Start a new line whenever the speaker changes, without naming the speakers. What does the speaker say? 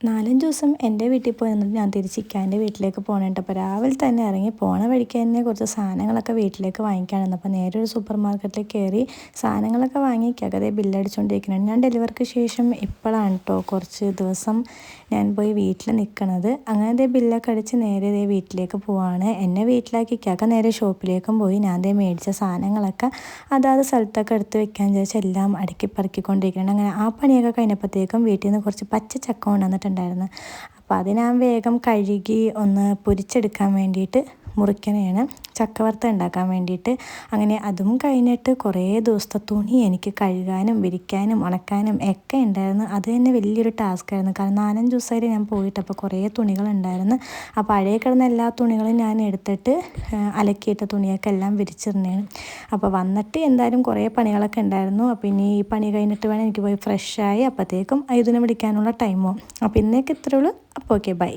4-5 ദിവസം എൻ്റെ വീട്ടിൽ പോയി നിന്നിട്ട് ഞാൻ തിരിച്ച് ഇക്കാൻ്റെ വീട്ടിലേക്ക് പോകണുണ്ട്. അപ്പോൾ രാവിലെ തന്നെ ഇറങ്ങി പോണ വഴിക്ക് തന്നെ കുറച്ച് സാധനങ്ങളൊക്കെ വീട്ടിലേക്ക് വാങ്ങിക്കാനുണ്ട്. അപ്പോൾ നേരെ ഒരു സൂപ്പർ മാർക്കറ്റിൽ കയറി സാധനങ്ങളൊക്കെ വാങ്ങി ഇക്കാക്കതേ ബില്ലടിച്ചുകൊണ്ടിരിക്കുന്നുണ്ട്. ഞാൻ ഡെലിവറിക്ക് ശേഷം ഇപ്പോഴാണ് കേട്ടോ കുറച്ച് ദിവസം ഞാൻ പോയി വീട്ടിൽ നിൽക്കണത്. അങ്ങനെ ദേ ബില്ലൊക്കെ അടിച്ച് നേരെ ദേ വീട്ടിലേക്ക് പോവാണ്. എന്നെ വീട്ടിലാക്കി ഇക്കാക്ക നേരെ ഷോപ്പിലേക്കും പോയി. ഞാൻ ദേ മേടിച്ച സാധനങ്ങളൊക്കെ അതാത് സ്ഥലത്തൊക്കെ എടുത്ത് വെക്കാൻ വിചാരിച്ച് എല്ലാം അടുക്കി പറക്കിക്കൊണ്ടിരിക്കുന്നുണ്ട്. അങ്ങനെ ആ പണിയൊക്കെ കഴിഞ്ഞപ്പോഴത്തേക്കും വീട്ടിൽ നിന്ന് കുറച്ച് പച്ച ചക്ക കൊണ്ടുവന്നിട്ടുണ്ടായിരുന്നു. അപ്പോൾ അത് ഞാൻ വേഗം കഴുകി ഒന്ന് പൊരിച്ചെടുക്കാൻ വേണ്ടിയിട്ട് മുറിക്കണയാണ്, ചക്കവറുത്ത ഉണ്ടാക്കാൻ വേണ്ടിയിട്ട്. അങ്ങനെ അതും കഴിഞ്ഞിട്ട് കുറേ ദിവസത്തെ തുണി എനിക്ക് കഴുകാനും വിരിക്കാനും ഉണക്കാനും ഒക്കെ ഉണ്ടായിരുന്നു. അത് തന്നെ വലിയൊരു ടാസ്ക് ആയിരുന്നു. കാരണം 4-5 ദിവസമായിട്ട് ഞാൻ പോയിട്ട് അപ്പോൾ കുറേ തുണികളുണ്ടായിരുന്നു. അപ്പോൾ പഴയ കിടന്ന എല്ലാ തുണികളും ഞാൻ എടുത്തിട്ട് അലക്കിയിട്ട തുണിയൊക്കെ എല്ലാം വിരിച്ചിരുന്നതാണ്. അപ്പോൾ വന്നിട്ട് എന്തായാലും കുറേ പണികളൊക്കെ ഉണ്ടായിരുന്നു. അപ്പോൾ ഇനി ഈ പണി കഴിഞ്ഞിട്ട് വേണം എനിക്ക് പോയി ഫ്രഷായി അപ്പോഴത്തേക്കും ഇതിനെ വിളിക്കാനുള്ള ടൈമോ. അപ്പോൾ ഇന്നേക്ക് ഇത്രയേ ഉള്ളൂ. അപ്പോൾ ഓക്കെ, ബൈ.